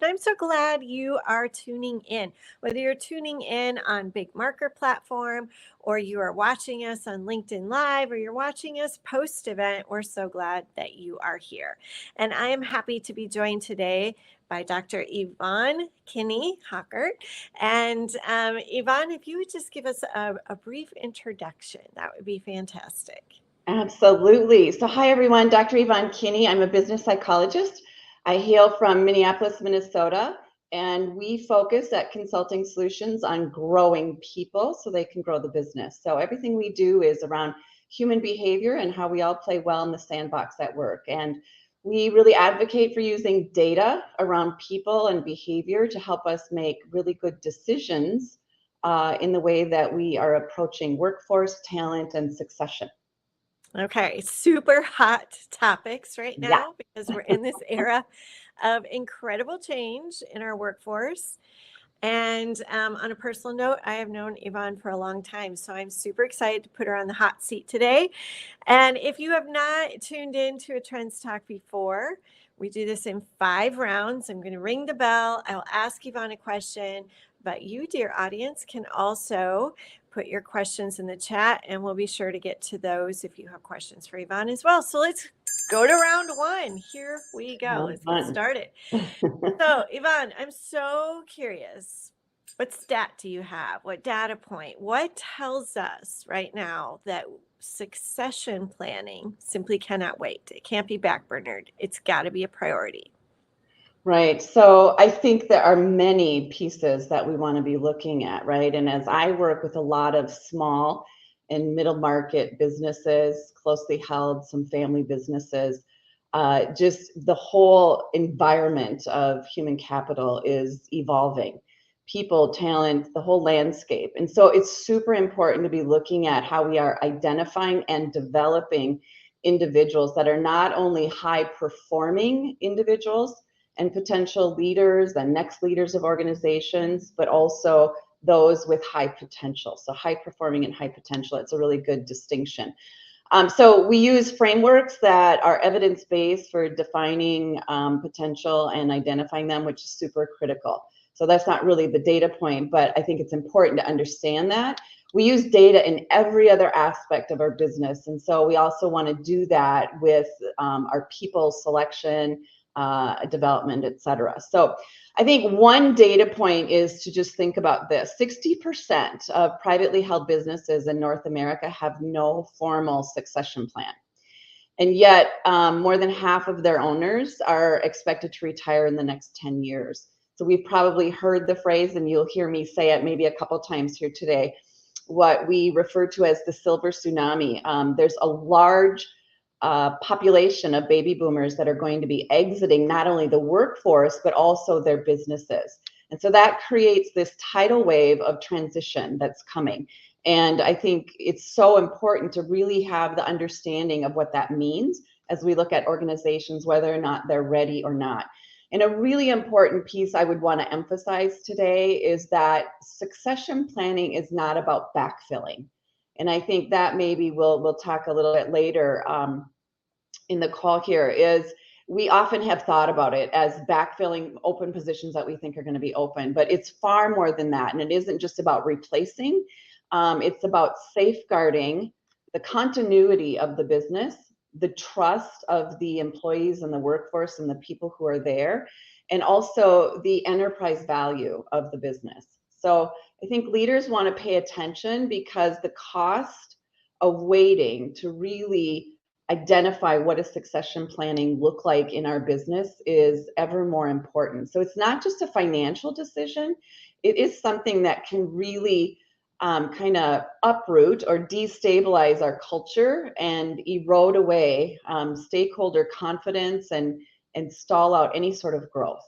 I'm so glad you are tuning in. Whether you're tuning in on Big Marker platform or you are watching us on LinkedIn Live or you're watching us post event, we're so glad that you are here. And I am happy to be joined today by Dr. Yvonne Kinney Hockert. And Yvonne, if you would just give us a brief introduction, that would be fantastic. Absolutely. So hi, everyone. Dr. Yvonne Kinney. I'm a business psychologist. I hail from Minneapolis, Minnesota, and we focus at Consulting Solutions on growing people so they can grow the business. So everything we do is around human behavior and how we all play well in the sandbox at work. And we really advocate for using data around people and behavior to help us make really good decisions in the way that we are approaching workforce, talent, and succession. Okay, super hot topics right Yeah. now because we're in this era of incredible change in our workforce. And on a personal note, I have known Yvonne for a long time, so I'm super excited to put her on the hot seat today. And if you have not tuned in to a Trends Talk before, we do this in 5 rounds. I'm going to ring the bell. I'll ask Yvonne a question, but you, dear audience, can also put your questions in the chat, and we'll be sure to get to those if you have questions for Yvonne as well. So let's go to round 1. Here we go. Let's get started. So, Yvonne, I'm so curious. What stat do you have? What data point? What tells us right now that succession planning simply cannot wait? It can't be backburnered. It's got to be a priority. Right. So I think there are many pieces that we want to be looking at, right? And as I work with a lot of small and middle market businesses, closely held, some family businesses, just the whole environment of human capital is evolving. People, talent, the whole landscape. And so it's super important to be looking at how we are identifying and developing individuals that are not only high performing individuals and potential leaders and next leaders of organizations, but also those with high potential. So high performing and high potential, it's a really good distinction. So we use frameworks that are evidence-based for defining potential and identifying them, which is super critical. So that's not really the data point, but I think it's important to understand that. We use data in every other aspect of our business. And so we also want to do that with our people selection, development, et cetera. So I think one data point is to just think about this. 60% of privately held businesses in North America have no formal succession plan. And yet more than half of their owners are expected to retire in the next 10 years. So we've probably heard the phrase, and you'll hear me say it maybe a couple times here today, what we refer to as the silver tsunami. There's a large population of baby boomers that are going to be exiting not only the workforce, but also their businesses. And so that creates this tidal wave of transition that's coming. And I think it's so important to really have the understanding of what that means as we look at organizations, whether or not they're ready or not. And a really important piece I would want to emphasize today is that succession planning is not about backfilling. And I think that maybe we'll talk a little bit later in the call here is we often have thought about it as backfilling open positions that we think are going to be open, but it's far more than that. And it isn't just about replacing. It's about safeguarding the continuity of the business, the trust of the employees and the workforce and the people who are there, and also the enterprise value of the business. So I think leaders want to pay attention because the cost of waiting to really identify what does succession planning look like in our business is ever more important. So it's not just a financial decision. It is something that can really kind of uproot or destabilize our culture and erode away stakeholder confidence and stall out any sort of growth.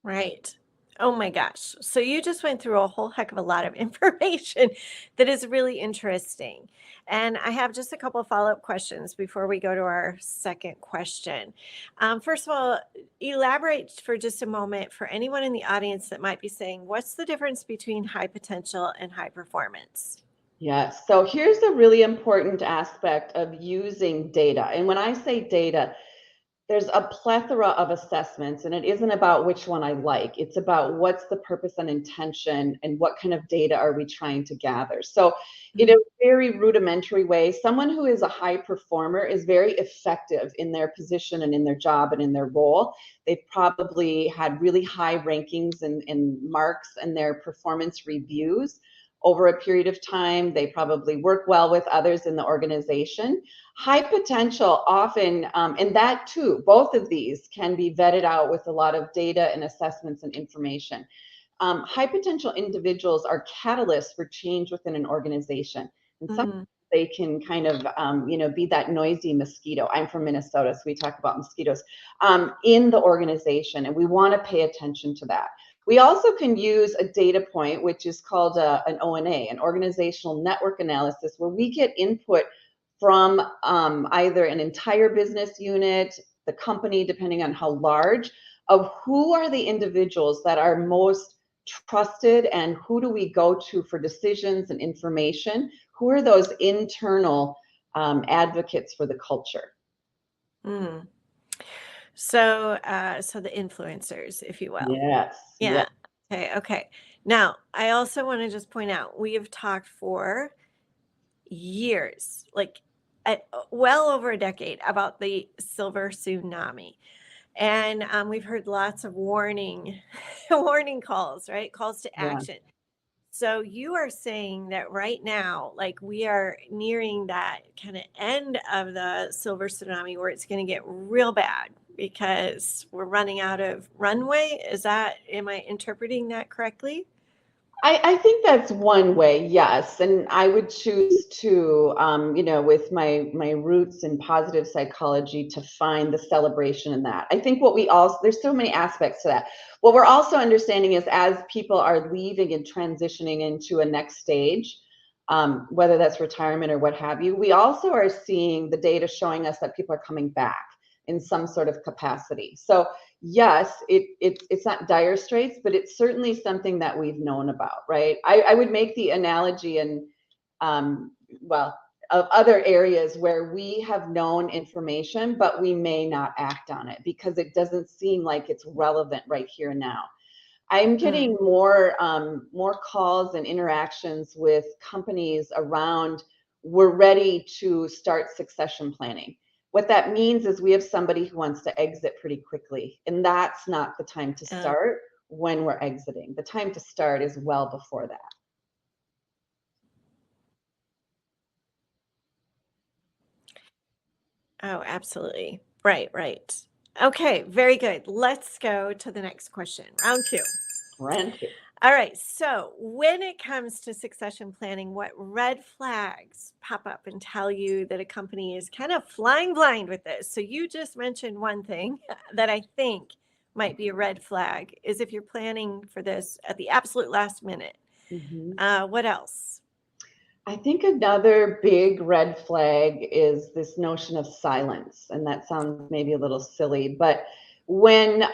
Right. Oh my gosh. So you just went through a whole heck of a lot of information that is really interesting. And I have just a couple of follow-up questions before we go to our second question. First of all, elaborate for just a moment for anyone in the audience that might be saying, what's the difference between high potential and high performance? Yes. So here's a really important aspect of using data. And when I say data, there's a plethora of assessments, and it isn't about which one I like. It's about what's the purpose and intention and what kind of data are we trying to gather. So in a very rudimentary way, someone who is a high performer is very effective in their position and in their job and in their role. They've probably had really high rankings and marks in their performance reviews over a period of time. They probably work well with others in the organization. High potential often, and that too, both of these can be vetted out with a lot of data and assessments and information. High potential individuals are catalysts for change within an organization. And sometimes they can kind of, be that noisy mosquito. I'm from Minnesota, so we talk about mosquitoes in the organization, and we want to pay attention to that. We also can use a data point, which is called an ONA, an organizational network analysis, where we get input from either an entire business unit, the company, depending on how large, of who are the individuals that are most trusted and who do we go to for decisions and information? Who are those internal advocates for the culture? Mm. So the influencers, if you will. Yes. Yeah. Yes. Okay. Now, I also want to just point out, we have talked for years, like well over a decade, about the silver tsunami. And we've heard lots of warning calls, right? Calls to Yeah. action. So you are saying that right now, like, we are nearing that kind of end of the silver tsunami where it's going to get real bad because we're running out of runway. Am I interpreting that correctly? I think that's one way, yes. And I would choose to, with my roots in positive psychology, to find the celebration in that. I think there's so many aspects to that. What we're also understanding is as people are leaving and transitioning into a next stage, whether that's retirement or what have you, we also are seeing the data showing us that people are coming back in some sort of capacity. So yes, it's not dire straits, but it's certainly something that we've known about, right? I would make the analogy of other areas where we have known information, but we may not act on it because it doesn't seem like it's relevant right here and now. I'm getting more calls and interactions with companies around, we're ready to start succession planning. What that means is we have somebody who wants to exit pretty quickly, and that's not the time to start when we're exiting. The time to start is well before that. Oh, absolutely. Right. Okay, very good. Let's go to the next question. Round two. All right. So, when it comes to succession planning, what red flags pop up and tell you that a company is kind of flying blind with this? So, you just mentioned one thing that I think might be a red flag is if you're planning for this at the absolute last minute. What else? I think another big red flag is this notion of silence. And that sounds maybe a little silly, but when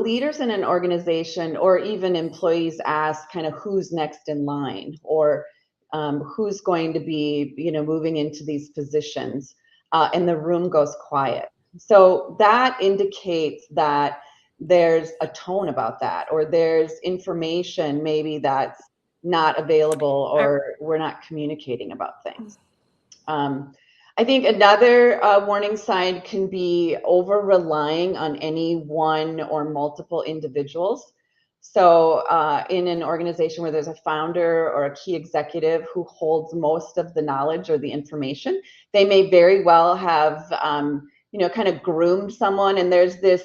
leaders in an organization or even employees ask kind of who's next in line or who's going to be, moving into these positions, and the room goes quiet. So that indicates that there's a tone about that, or there's information maybe that's not available, or we're not communicating about things. I think another warning sign can be over relying on any one or multiple individuals. So in an organization where there's a founder or a key executive who holds most of the knowledge or the information, they may very well have, kind of groomed someone. And there's this,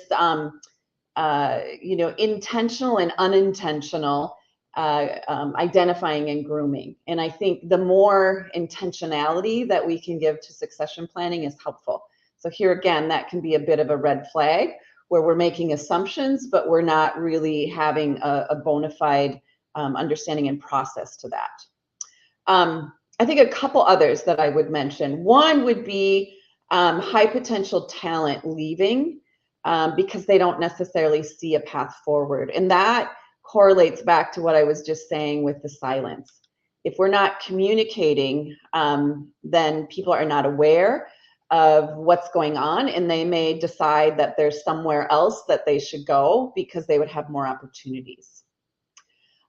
intentional and unintentional identifying and grooming. And I think the more intentionality that we can give to succession planning is helpful. So here again, that can be a bit of a red flag where we're making assumptions, but we're not really having a bona fide understanding and process to that. I think a couple others that I would mention. One would be high potential talent leaving because they don't necessarily see a path forward. And that correlates back to what I was just saying with the silence. If we're not communicating, then people are not aware. of what's going on, and they may decide that there's somewhere else that they should go because they would have more opportunities.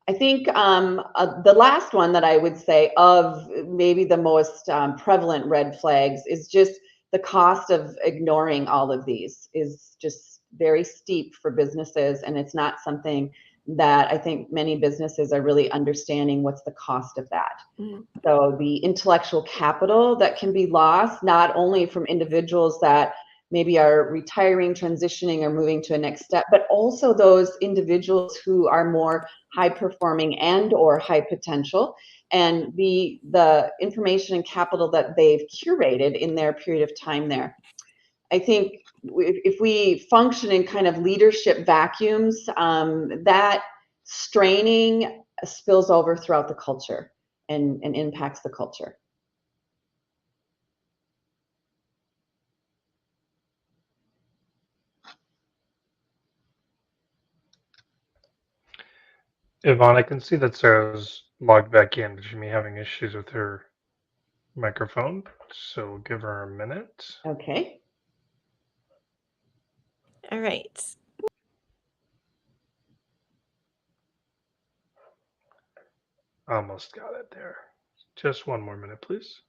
I think the last one that I would say of maybe the most prevalent red flags is just the cost of ignoring all of these is just very steep for businesses, and it's not something that I think many businesses are really understanding what's the cost of that. So the intellectual capital that can be lost, not only from individuals that maybe are retiring, transitioning, or moving to a next step, but also those individuals who are more high performing and or high potential, and the information and capital that they've curated in their period of time there. I think if we function in kind of leadership vacuums, that straining spills over throughout the culture and impacts the culture. Yvonne, I can see that Sarah's logged back in, but she may be having issues with her microphone, so we'll give her a minute. Okay. All right. Almost got it there. Just one more minute, please.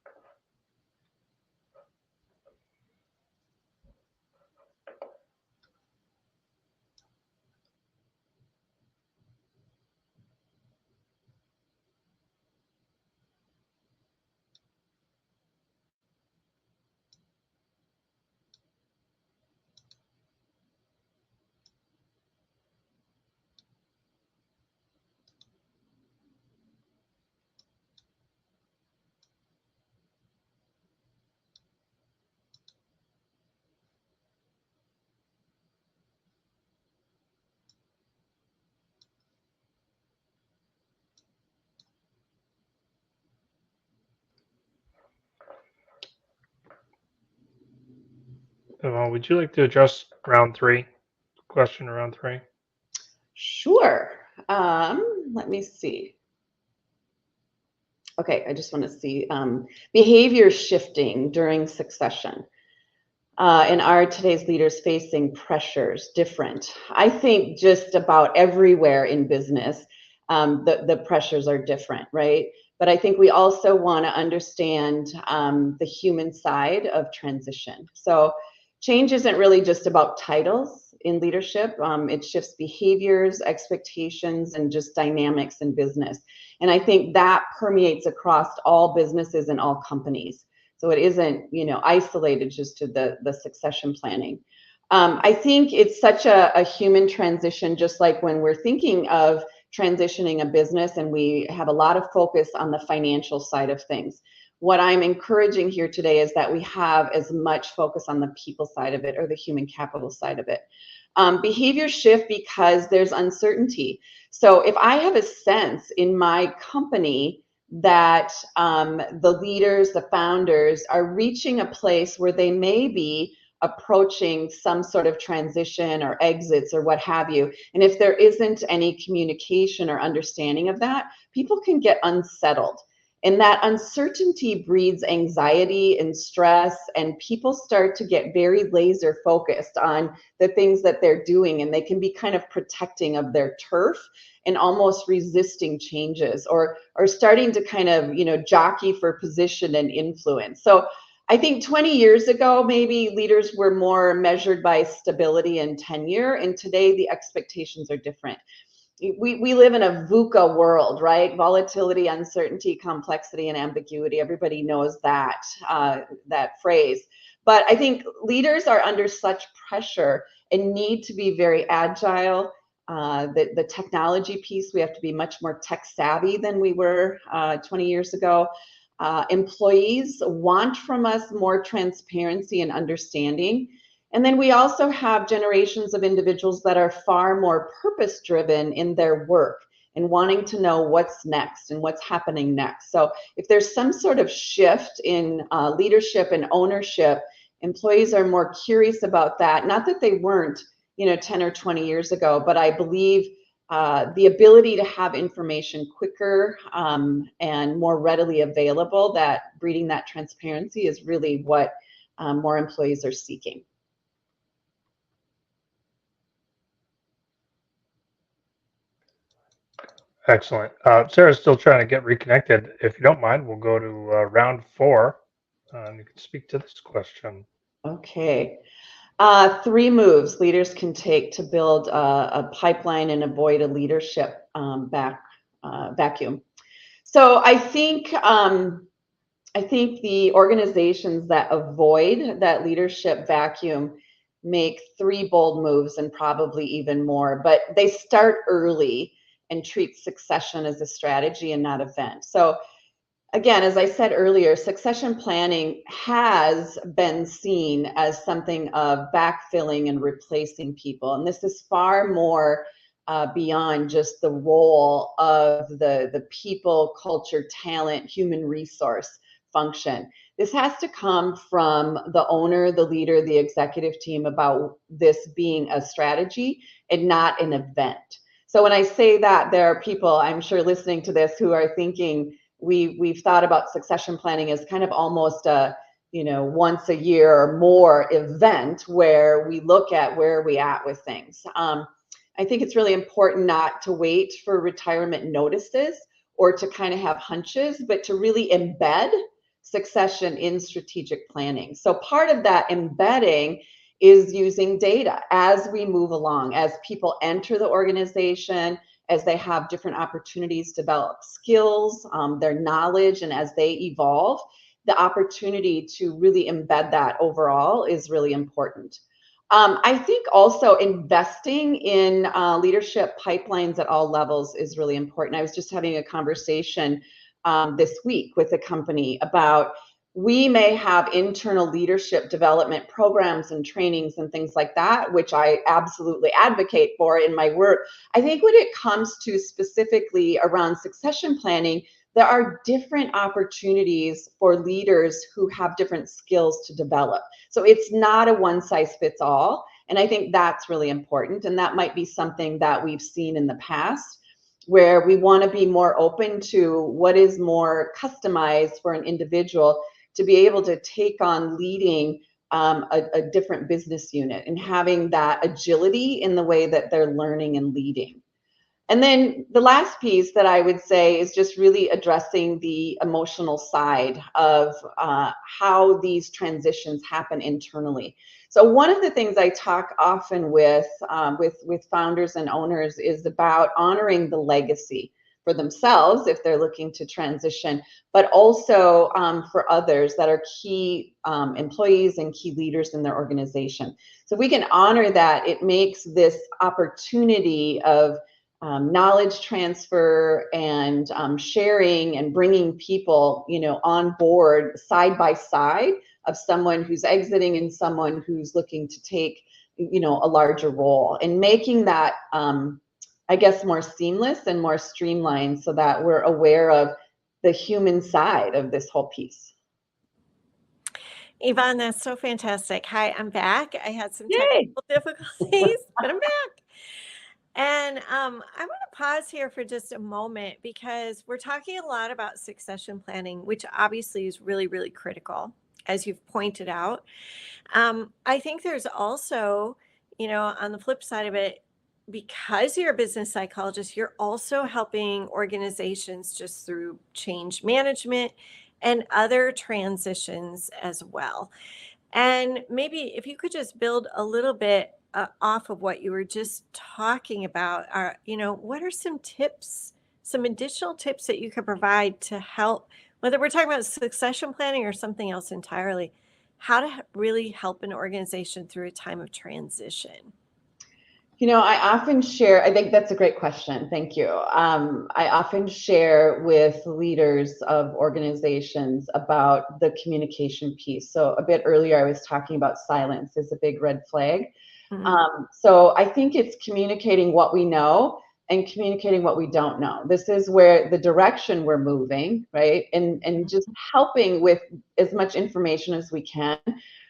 Yvonne, would you like to address round 3? Question around 3? Sure. Let me see. Okay, I just want to see behavior shifting during succession. And are today's leaders facing pressures different? I think just about everywhere in business, the pressures are different, right? But I think we also want to understand the human side of transition. So change isn't really just about titles in leadership. It shifts behaviors, expectations, and just dynamics in business. And I think that permeates across all businesses and all companies. So it isn't, isolated just to the succession planning. I think it's such a human transition, just like when we're thinking of transitioning a business and we have a lot of focus on the financial side of things. What I'm encouraging here today is that we have as much focus on the people side of it, or the human capital side of it. Behavior shift because there's uncertainty. So if I have a sense in my company that the leaders, the founders are reaching a place where they may be approaching some sort of transition or exits or what have you, and if there isn't any communication or understanding of that, people can get unsettled. And that uncertainty breeds anxiety and stress, and people start to get very laser focused on the things that they're doing, and they can be kind of protecting of their turf and almost resisting changes, or starting to kind of, jockey for position and influence. So I think 20 years ago, maybe leaders were more measured by stability and tenure, and today the expectations are different. We live in a VUCA world, right? Volatility, uncertainty, complexity, and ambiguity. Everybody knows that phrase. But I think leaders are under such pressure and need to be very agile. The technology piece, we have to be much more tech savvy than we were 20 years ago. Employees want from us more transparency and understanding. And then we also have generations of individuals that are far more purpose-driven in their work and wanting to know what's next and what's happening next. So if there's some sort of shift in leadership and ownership, employees are more curious about that. Not that they weren't, 10 or 20 years ago, but I believe the ability to have information quicker and more readily available, that breeding that transparency is really what more employees are seeking. Excellent. Sarah's still trying to get reconnected. If you don't mind, we'll go to round 4, and you can speak to this question. Okay. 3 moves leaders can take to build a pipeline and avoid a leadership vacuum. So I think the organizations that avoid that leadership vacuum make 3 bold moves and probably even more, but they start early and treat succession as a strategy and not event. So again, as I said earlier, succession planning has been seen as something of backfilling and replacing people. And this is far more beyond just the role of the people, culture, talent, human resource function. This has to come from the owner, the leader, the executive team about this being a strategy and not an event. So when I say that, there are people, I'm sure, listening to this who are thinking, we've thought about succession planning as kind of almost a, once a year or more event where we look at where are we at with things. I think it's really important not to wait for retirement notices or to kind of have hunches, but to really embed succession in strategic planning. So part of that embedding is using data as we move along, as people enter the organization, as they have different opportunities to develop skills, their knowledge, and as they evolve, the opportunity to really embed that overall is really important. I think also investing in leadership pipelines at all levels is really important. I was just having a conversation this week with a company about, we may have internal leadership development programs and trainings and things like that, which I absolutely advocate for in my work. I think when it comes to specifically around succession planning, there are different opportunities for leaders who have different skills to develop. So it's not a one size fits all. And I think that's really important. And that might be something that we've seen in the past, where we want to be more open to what is more customized for an individual to be able to take on leading a different business unit and having that agility in the way that they're learning and leading. And then the last piece that I would say is just really addressing the emotional side of how these transitions happen internally. So one of the things I talk often with founders and owners is about honoring the legacy for themselves if they're looking to transition, but also for others that are key employees and key leaders in their organization. So we can honor that. It makes this opportunity of knowledge transfer and sharing and bringing people, on board side by side of someone who's exiting and someone who's looking to take, a larger role, and making that, I guess, more seamless and more streamlined so that we're aware of the human side of this whole piece. Yvonne, that's so fantastic. Hi, I'm back. I had some Yay. technical difficulties, but I'm back. And I want to pause here for just a moment because we're talking a lot about succession planning, which obviously is really, really critical, as you've pointed out. I think there's also, on the flip side of it, because you're a business psychologist, you're also helping organizations just through change management and other transitions as well. And maybe if you could just build a little bit off of what you were just talking about, what are some tips, some additional tips that you could provide to help, whether we're talking about succession planning or something else entirely, how to really help an organization through a time of transition? I often share, I think that's a great question. Thank you. I often share with leaders of organizations about the communication piece. So a bit earlier, I was talking about silence is a big red flag. Mm-hmm. So I think it's communicating what we know and communicating what we don't know. This is where the direction we're moving, right? And just helping with as much information as we can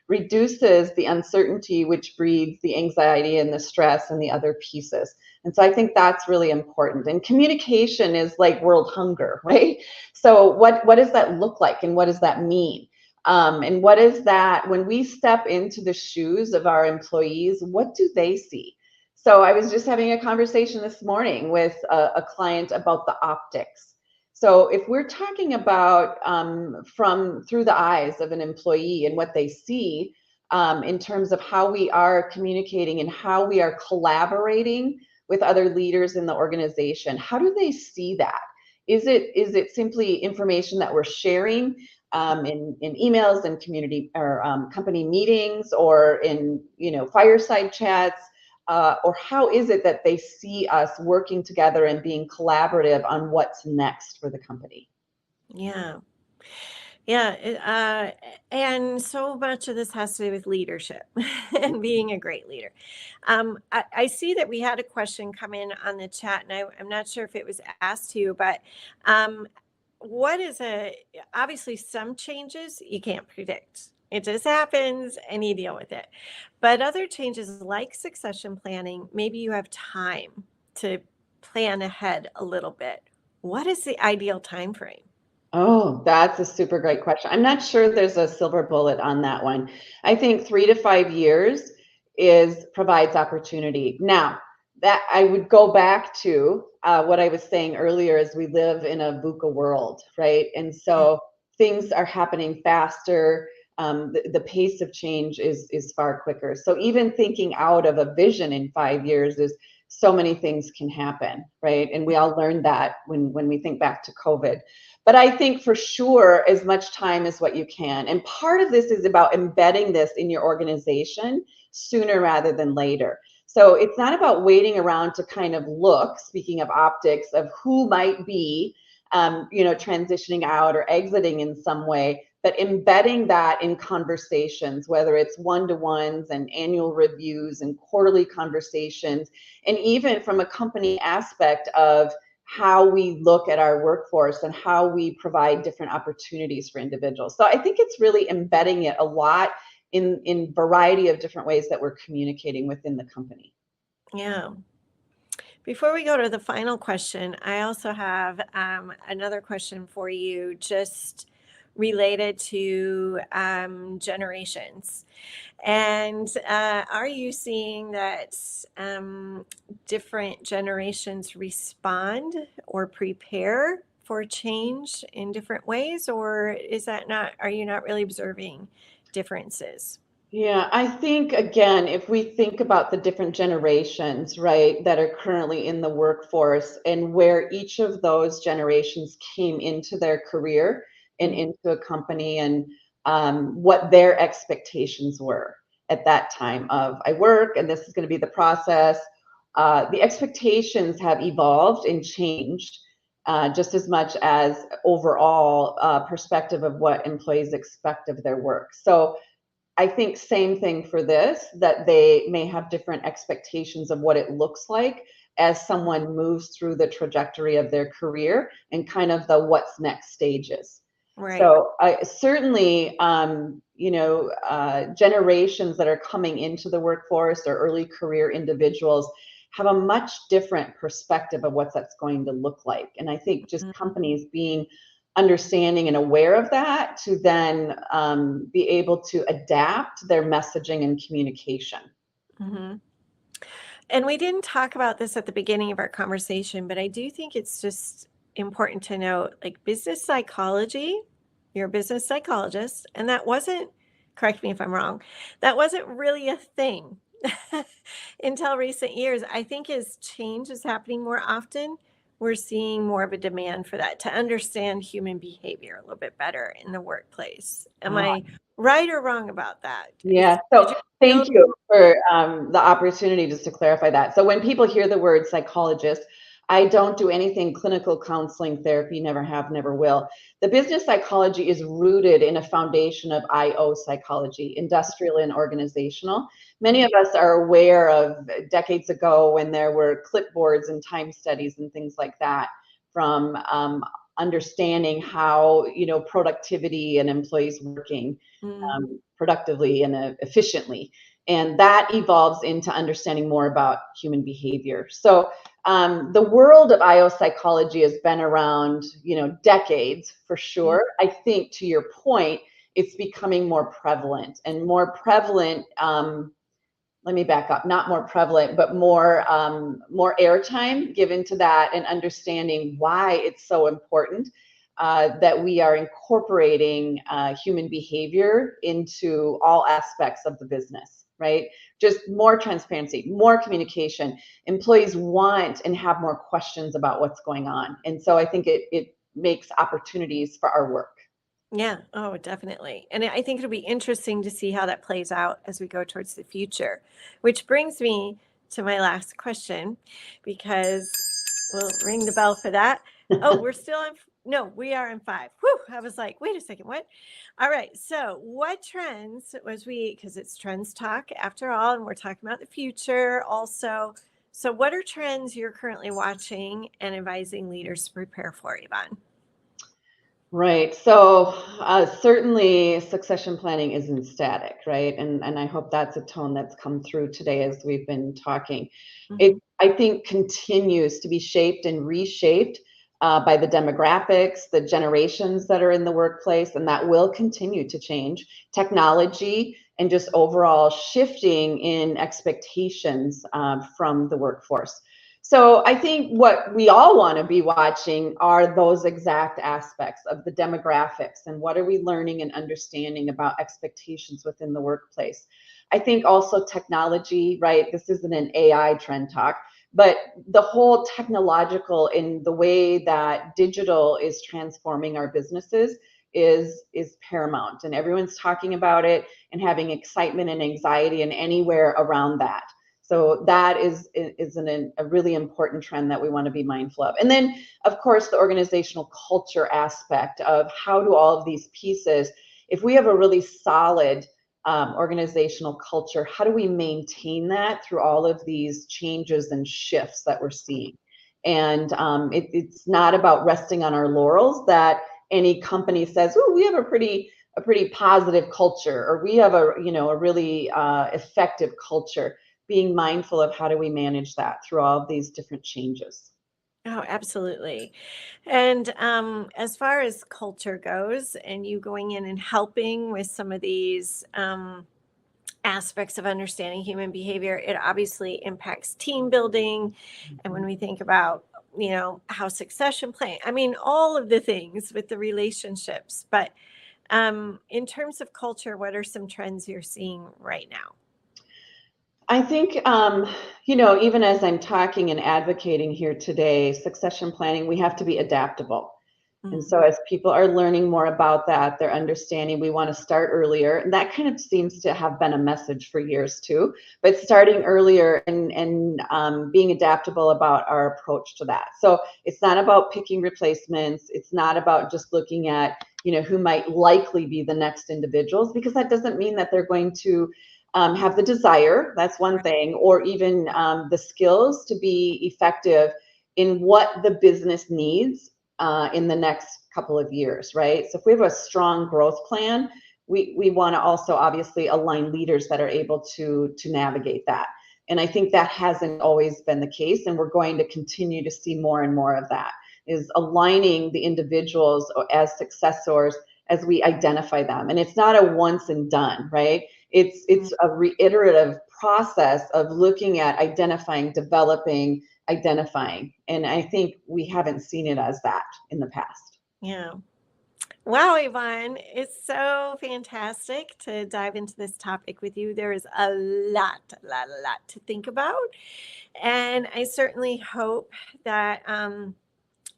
reduces the uncertainty, which breeds the anxiety and the stress and the other pieces. And so I think that's really important. And communication is like world hunger, right? So what does that look like and what does that mean? And what is that when we step into the shoes of our employees, what do they see? So I was just having a conversation this morning with a client about the optics. So if we're talking about from through the eyes of an employee and what they see in terms of how we are communicating and how we are collaborating with other leaders in the organization, how do they see that? Is it simply information that we're sharing in emails and community or company meetings or in fireside chats? Or how is it that they see us working together and being collaborative on what's next for the company? Yeah. Yeah. And so much of this has to do with leadership and being a great leader. I see that we had a question come in on the chat, and I'm not sure if it was asked to you, but what is obviously some changes you can't predict. It just happens and you deal with it. But other changes like succession planning, maybe you have time to plan ahead a little bit. What is the ideal time frame? Oh, that's a super great question. I'm not sure there's a silver bullet on that one. I think 3 to 5 years provides opportunity. Now, that I would go back to what I was saying earlier is we live in a VUCA world, right? And so things are happening faster. The pace of change is far quicker. So even thinking out of a vision in 5 years is so many things can happen, right? And we all learned that when we think back to COVID. But I think for sure, as much time as what you can. And part of this is about embedding this in your organization sooner rather than later. So it's not about waiting around to kind of look, speaking of optics, of who might be, transitioning out or exiting in some way, but embedding that in conversations, whether it's one-to-ones and annual reviews and quarterly conversations, and even from a company aspect of how we look at our workforce and how we provide different opportunities for individuals. So I think it's really embedding it a lot in variety of different ways that we're communicating within the company. Yeah. Before we go to the final question, I also have another question for you, just related to generations. And are you seeing that different generations respond or prepare for change in different ways, or are you not really observing differences? Yeah, I think, again, if we think about the different generations, right, that are currently in the workforce and where each of those generations came into their career and into a company and what their expectations were at that time of I work and this is going to be the process. The expectations have evolved and changed just as much as overall perspective of what employees expect of their work. So I think same thing for this, that they may have different expectations of what it looks like as someone moves through the trajectory of their career and kind of the what's next stages. Right. So I certainly, generations that are coming into the workforce or early career individuals have a much different perspective of what that's going to look like. And I think just companies being understanding and aware of that to then be able to adapt their messaging and communication. Mm-hmm. And we didn't talk about this at the beginning of our conversation, but I do think it's just important to note, like business psychology, you're a business psychologist, and that wasn't, correct me if I'm wrong, that wasn't really a thing until recent years. I think as change is happening more often, we're seeing more of a demand for that, to understand human behavior a little bit better in the workplace. Am I right or wrong about that? Yeah, so thank you for the opportunity just to clarify that. So when people hear the word psychologist, I don't do anything clinical counseling therapy, never have, never will. The business psychology is rooted in a foundation of IO psychology, industrial and organizational. Many of us are aware of decades ago when there were clipboards and time studies and things like that from understanding how, productivity and employees working productively and efficiently. And that evolves into understanding more about human behavior. So the world of IO psychology has been around, decades for sure. I think to your point, it's becoming more prevalent and more prevalent. Let me back up, not more prevalent, but more airtime given to that, and understanding why it's so important that we are incorporating human behavior into all aspects of the business, right? Just more transparency, more communication. Employees want and have more questions about what's going on. And so I think it makes opportunities for our work. Yeah. Oh, definitely. And I think it'll be interesting to see how that plays out as we go towards the future, which brings me to my last question, because we'll ring the bell for that. Oh, we're still on. No, we are in 5. Whew, I was like, wait a second, what? All right. So what trends because it's trends talk after all, and we're talking about the future also. So what are trends you're currently watching and advising leaders to prepare for, Yvonne? Right. So certainly succession planning isn't static, right? And I hope that's a tone that's come through today as we've been talking. It, I think, continues to be shaped and reshaped by the demographics, the generations that are in the workplace, and that will continue to change. Technology and just overall shifting in expectations from the workforce. So I think what we all want to be watching are those exact aspects of the demographics and what are we learning and understanding about expectations within the workplace. I think also technology, right? This isn't an AI trend talk, but the whole technological in the way that digital is transforming our businesses is paramount, and everyone's talking about it and having excitement and anxiety and anywhere around that. So that is a really important trend that we want to be mindful of. And then, of course, the organizational culture aspect of how do all of these pieces, if we have a really solid organizational culture, how do we maintain that through all of these changes and shifts that we're seeing? And it's not about resting on our laurels that any company says, oh, we have a pretty positive culture, or we have a really effective culture. Being mindful of how do we manage that through all of these different changes. Oh, absolutely. And as far as culture goes, and you going in and helping with some of these aspects of understanding human behavior, it obviously impacts team building. And when we think about, how succession plan, I mean, all of the things with the relationships. But in terms of culture, what are some trends you're seeing right now? I think, even as I'm talking and advocating here today, succession planning, we have to be adaptable. And so as people are learning more about that, they're understanding we want to start earlier. And that kind of seems to have been a message for years too, but starting earlier and being adaptable about our approach to that. So it's not about picking replacements. It's not about just looking at, who might likely be the next individuals, because that doesn't mean that they're going to have the desire, that's one thing, or even the skills to be effective in what the business needs in the next couple of years, right? So if we have a strong growth plan, we want to also obviously align leaders that are able to navigate that. And I think that hasn't always been the case, and we're going to continue to see more and more of that, is aligning the individuals as successors as we identify them. And it's not a once and done, right? It's a reiterative process of looking at identifying, developing, identifying. And I think we haven't seen it as that in the past. Yeah. Wow, Yvonne, it's so fantastic to dive into this topic with you. There is a lot to think about. And I certainly hope that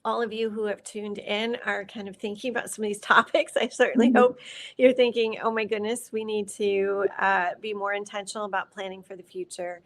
all of you who have tuned in are kind of thinking about some of these topics. I certainly hope you're thinking, oh my goodness, we need to be more intentional about planning for the future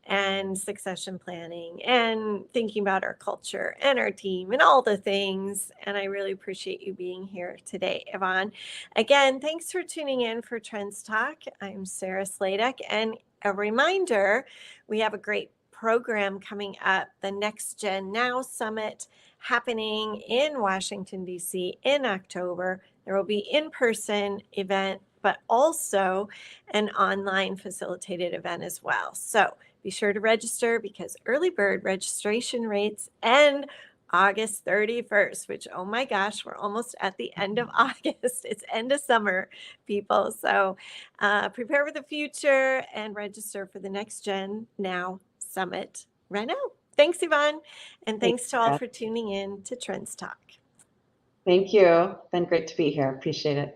and succession planning and thinking about our culture and our team and all the things. And I really appreciate you being here today, Yvonne. Again, thanks for tuning in for Trends Talk. I'm Sarah Sladek, and a reminder, we have a great program coming up, the Next Gen Now Summit, happening in Washington, D.C. in October. There will be in-person event, but also an online facilitated event as well. So be sure to register, because early bird registration rates end August 31st, which, oh my gosh, we're almost at the end of August. It's end of summer, people. So prepare for the future and register for the Next Gen Now Summit right now. Thanks, Yvonne. And thanks to all for tuning in to Trends Talk. Thank you. Been great to be here. Appreciate it.